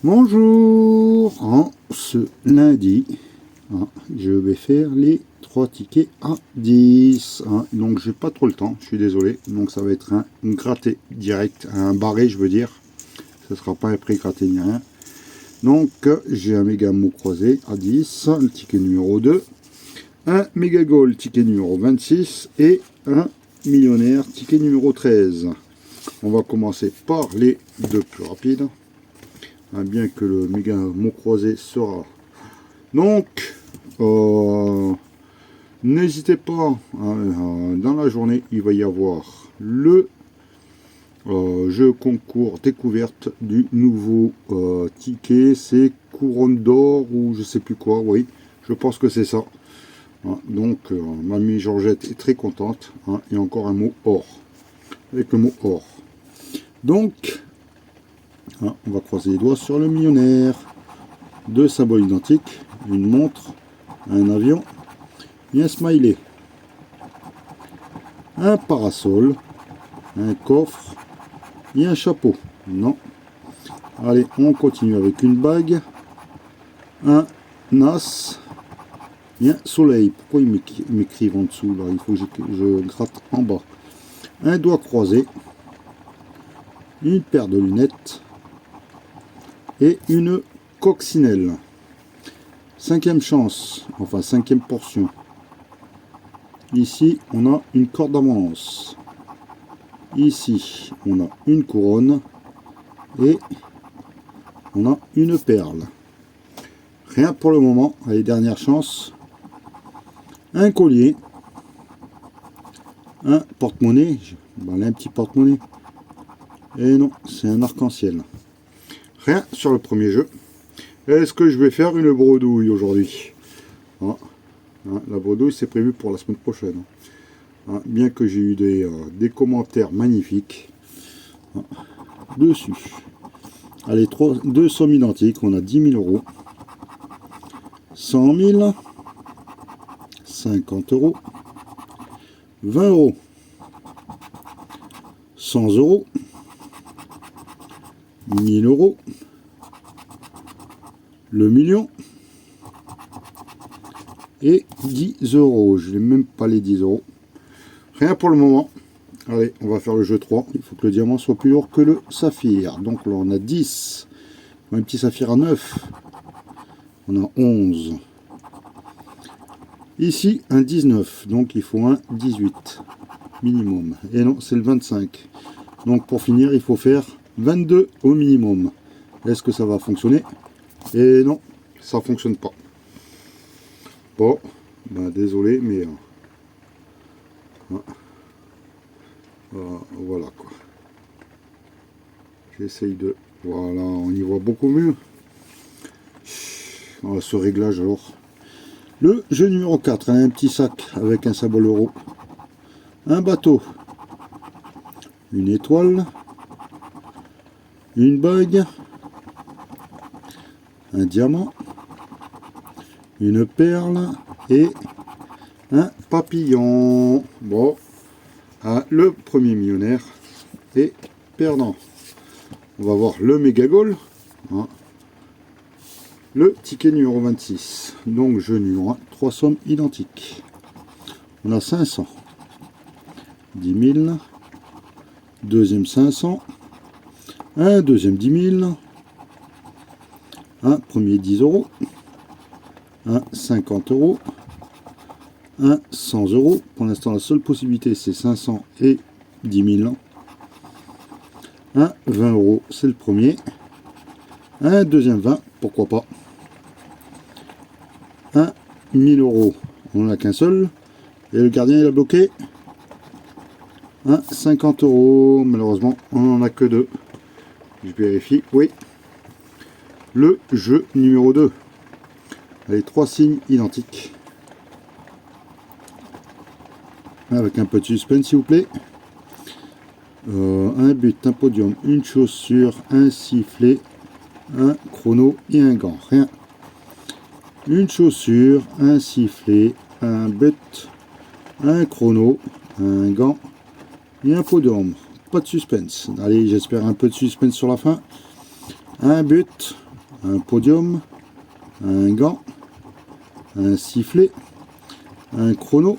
Bonjour, ce lundi, je vais faire les 3 tickets à 10. Donc j'ai pas trop le temps, je suis désolé. Donc ça va être un gratté direct, un barré je veux dire. Ce sera pas un pré-gratté ni rien. Donc j'ai un méga mot croisé à 10, le ticket numéro 2, un méga goal ticket numéro 26 et un millionnaire ticket numéro 13. On va commencer par les deux plus rapides. Bien que le méga mot croisé sera. Donc, n'hésitez pas, dans la journée, il va y avoir le jeu concours découverte du nouveau ticket. C'est couronne d'or ou je sais plus quoi, oui, je pense que c'est ça. Donc, mamie Georgette est très contente. Et encore un mot or, avec le mot or. Donc, on va croiser les doigts sur le millionnaire. Deux symboles identiques, une montre, un avion et un smiley. Un parasol, un coffre et un chapeau. Non. Allez, on continue avec une bague, un as et un soleil. Pourquoi ils m'écrivent en dessous là? Il faut que je gratte en bas. Un doigt croisé, une paire de lunettes et une coccinelle. Cinquième chance, enfin cinquième portion. Ici, on a une corde d'avance. Ici, on a une couronne et on a une perle. Rien pour le moment. Allez, dernière chance. Un collier, un porte-monnaie. Voilà un petit porte-monnaie. Et non, c'est un arc-en-ciel. Rien sur le premier jeu. Est-ce que je vais faire une bredouille aujourd'hui? La bredouille, c'est prévu pour la semaine prochaine. Bien que j'ai eu des commentaires magnifiques dessus. Allez, deux sommes identiques. On a 10 000 euros, 100 000, 50 euros, 20 euros, 100 euros, 1000 euros, le million et 10 euros. Je n'ai même pas les 10 euros. Rien pour le moment. Allez, on va faire le jeu 3. Il faut que le diamant soit plus lourd que le saphir. Donc là, on a 10. Un petit saphir à 9. On a 11. Ici, un 19. Donc, il faut un 18 minimum. Et non, c'est le 25. Donc, pour finir, il faut faire 22 au minimum. Est-ce que ça va fonctionner? Et non, ça fonctionne pas. Bon, ben désolé, mais... voilà quoi. J'essaye de... Voilà, on y voit beaucoup mieux. Ce réglage alors. Le jeu numéro 4, un petit sac avec un symbole euro. Un bateau. Une étoile. Une bague. Un diamant. Une perle. Et un papillon. Bon. Le premier millionnaire est perdant. On va voir le méga goal. Le ticket numéro 26. Donc jeu numéro 1, 3 sommes identiques. On a 500. 10 000. Deuxième 500. Un deuxième 10 000. Un premier 10 euros. Un 50 euros. Un 100 euros. Pour l'instant, la seule possibilité, c'est 500 et 10 000. Un 20 euros, c'est le premier. Un deuxième 20, pourquoi pas. Un 1000 euros, on n'en a qu'un seul. Et le gardien, il a bloqué. Un 50 euros, malheureusement, on n'en a que deux. Je vérifie, oui. Le jeu numéro 2. Allez, 3 signes identiques. Avec un peu de suspense s'il vous plaît. Un but, un podium, une chaussure, un sifflet, un chrono et un gant. Rien. Une chaussure, un sifflet, un but, un chrono, un gant et un podium. Pas de suspense. Allez, j'espère un peu de suspense sur la fin. Un but, un podium, un gant, un sifflet, un chrono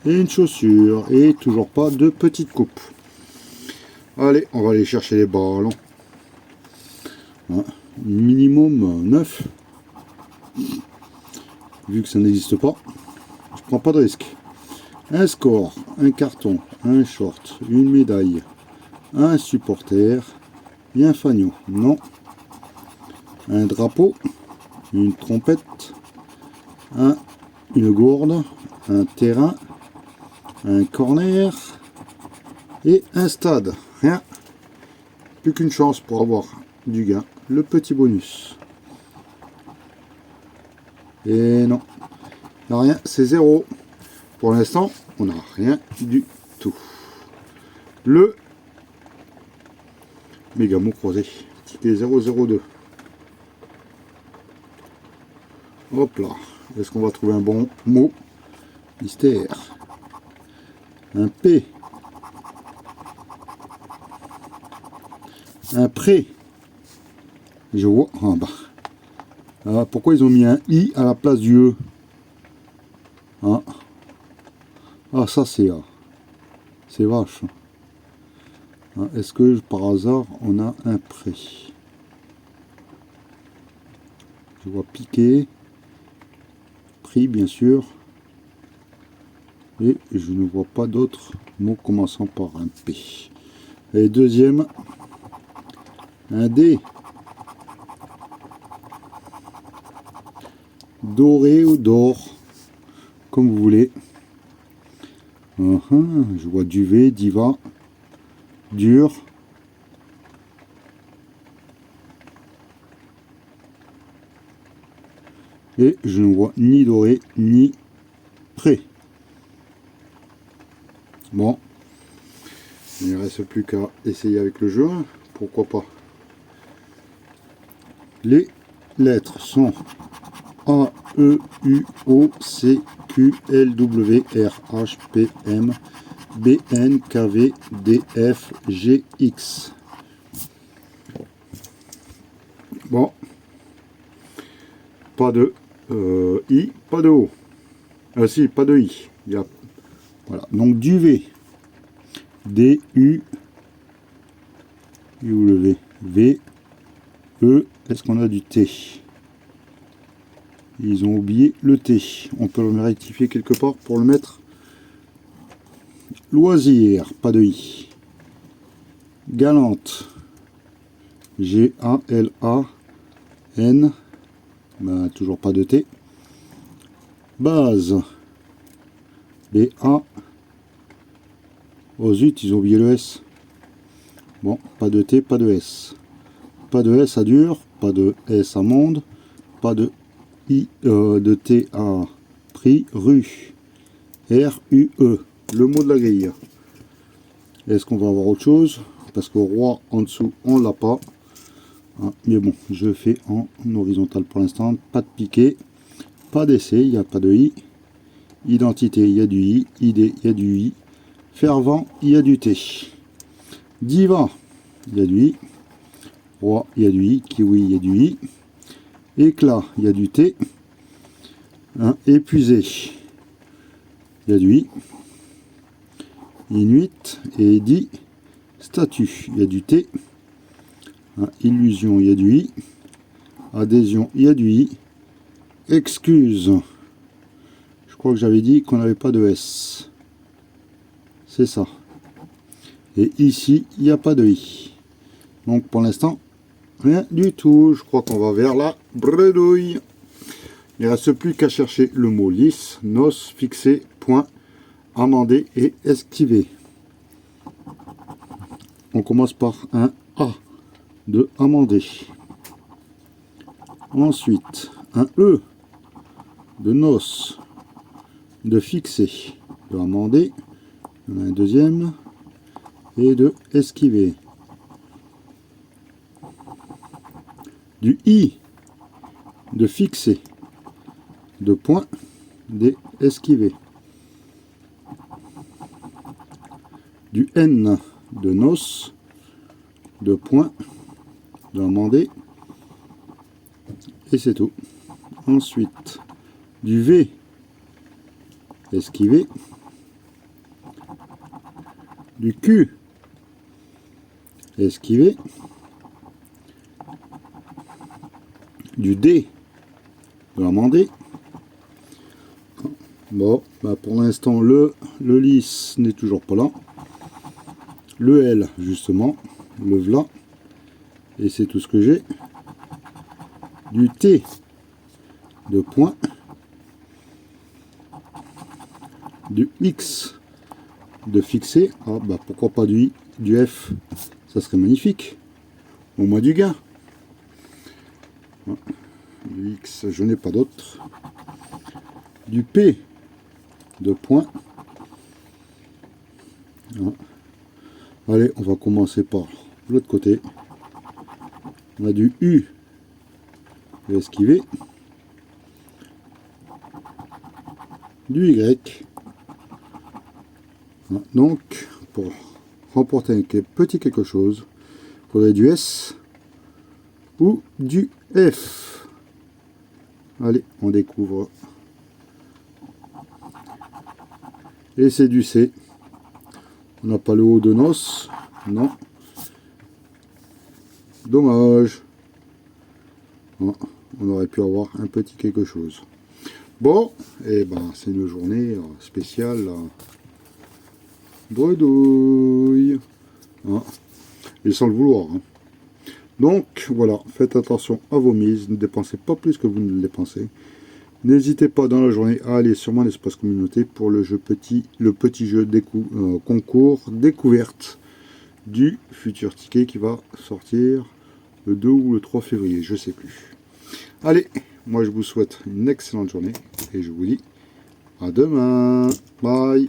et une chaussure. Et toujours pas de petite coupe. Allez, on va aller chercher les ballons. Voilà. Minimum 9. Vu que ça n'existe pas, je prends pas de risque. Un score, un carton, un short, une médaille, un supporter et un fanion. Non. Un drapeau, une trompette, une gourde, un terrain, un corner et un stade. Rien. Plus qu'une chance pour avoir du gain. Le petit bonus. Et non. Il n'y a rien, c'est 0. Pour l'instant, on n'a rien du tout. Le méga mot croisé. Ticket 002. Hop là. Est-ce qu'on va trouver un bon mot mystère? Un P. Un pré. Je vois. Ah bah. Ah, pourquoi ils ont mis un I à la place du E? Ah, ah ça c'est vache. Ah, est-ce que par hasard on a un pré? Je vois piqué. Prix bien sûr. Et je ne vois pas d'autres mots commençant par un P. Et deuxième, un D. Doré ou d'or, comme vous voulez. Je vois duvet, diva, dur. Et je ne vois ni doré, ni prêt. Bon, il ne reste plus qu'à essayer avec le jeu, pourquoi pas. Les lettres sont A, E, U, O, C, Q, L, W, R, H, P, M, B, N, K, V, D, F, G, X. Bon, pas de I, pas de O. Si, pas de I. Il y a, voilà, donc du V. D, U, W, V, E. Est-ce qu'on a du T? Ils ont oublié le T. On peut le rectifier quelque part pour le mettre. Loisir, pas de I. Galante. G-A-L-A-N. Ben, toujours pas de T. Base. B-A. Oh zut, ils ont oublié le S. Bon, pas de T, pas de S. Pas de S à dur, pas de S à monde, pas de I, de T à prix, rue. R-U-E. Le mot de la grille. Est-ce qu'on va avoir autre chose? Parce que roi en dessous, on l'a pas. Ah, mais bon, je fais en horizontal pour l'instant. Pas de piqué, pas d'essai, il n'y a pas de I. Identité, il y a du I. ID, il y a du I. Fervent, il y a du T. Diva, il y a du I. Roi, il y a du I. Kiwi, il y a du I. Éclat, il y a du T. Épuisé, il y a du I. Inuit et dit statut, il y a du T. Illusion, il y a du I. Adhésion, il y a du I. Excuse, je crois que j'avais dit qu'on n'avait pas de S. C'est ça. Et ici, il n'y a pas de I. Donc pour l'instant, rien du tout. Je crois qu'on va vers la bredouille. Il ne reste plus qu'à chercher le mot lisse, noce, fixé, point, amender et esquiver. On commence par un A de amender. Ensuite, un E de noce, de fixer, de amender. On a un deuxième. Et de esquiver. Du I de fixer, de point, d'esquiver. Du N de noce, de point, d'amender. et c'est tout. Ensuite, du V, esquiver. Du Q, esquiver. Du D, demander. Bon, bah pour l'instant, le lisse n'est toujours pas là. Le L, justement, le v'là. Et c'est tout ce que j'ai. Du T, de point. Du X, de fixer. Ah, bah pourquoi pas du I, du F, ça serait magnifique. Au moins du gain. Du X, je n'ai pas d'autre. Du P, de point. Allez, on va commencer par l'autre côté. On a du U, de esquiver. Du Y. Donc, pour remporter un petit quelque chose, il faudrait du S ou du F. Allez, on découvre. Et c'est du C. On n'a pas le haut de noce. Non. Dommage. On aurait pu avoir un petit quelque chose. Bon, et ben c'est une journée spéciale bredouille. Et sans le vouloir. Donc voilà, faites attention à vos mises, ne dépensez pas plus que vous ne le dépensez. N'hésitez pas dans la journée à aller sur mon espace communauté pour le petit jeu concours découverte du futur ticket qui va sortir le 2 ou le 3 février, je sais plus. Allez, moi je vous souhaite une excellente journée et je vous dis à demain. Bye.